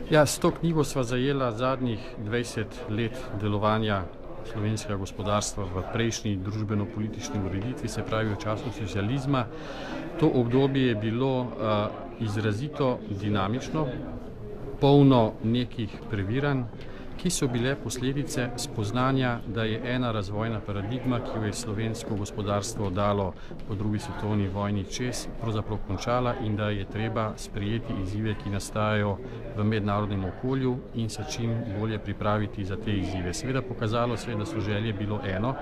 Ja, s to knjigo sva zajela zadnjih 20 let delovanja slovenskega gospodarstva v prejšnji družbeno-politični ureditvi, se pravi v času socializma. To obdobje je bilo izrazito dinamično, polno nekih previranj, ki so bile posledice spoznanja, da je ena razvojna paradigma, ki jo je slovensko gospodarstvo dalo po drugi svetovni vojni čez, pravzaprav končala in da je treba sprejeti izzive, ki nastajajo v mednarodnem okolju in se čim bolje pripraviti za te izzive. Seveda pokazalo se je, da so želje bilo eno,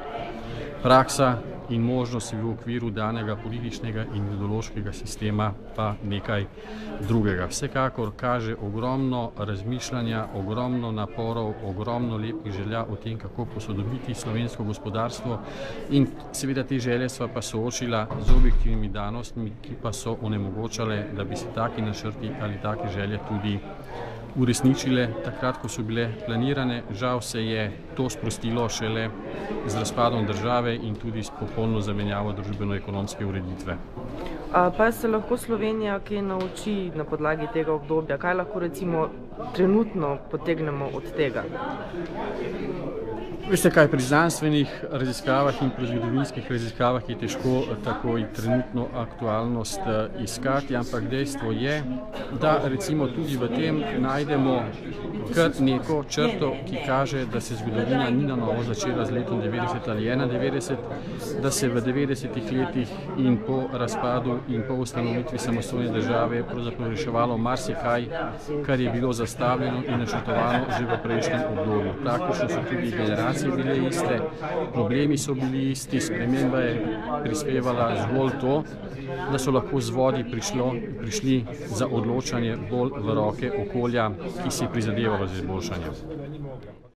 praksa in možnosti v okviru danega političnega in ideološkega sistema pa nekaj drugega. Vsekakor kaže ogromno razmišljanja, ogromno naporov, ogromno lepih želja o tem, kako posodobiti slovensko gospodarstvo, in seveda te želje sva pa soočila z objektivnimi danostmi, ki pa so onemogočale, da bi se taki načrti ali take želje tudi uresničile takrat, ko so bile planirane. Žal se je to sprostilo šele z razpadom države in tudi s popolno zamenjavo družbeno-ekonomske ureditve. Pa se lahko Slovenija kaj nauči na podlagi tega obdobja? Kaj lahko recimo trenutno potegnemo od tega? Veste kaj, pri znanstvenih raziskavah in pri zgodovinskih raziskavah je težko takoj trenutno aktualnost iskati, ampak dejstvo je, da recimo tudi v tem najdemo kar neko črto, ki kaže, da se zgodovina ni na novo začela z letom 90 ali 91, da se v 90-ih letih in po razpadu in po ustanovitvi samostojne države pravzaprav reševalo marsikaj, kar je bilo zastavljeno in načrtovano že v prejšnjem obdobju. Praktično so tudi generacije bile iste, problemi so bili isti, sprememba je prispevala zgolj to, da so lahko z vodi prišli za odločanje bolj v roke okolja, ki si je prizadevalo za izboljšanje.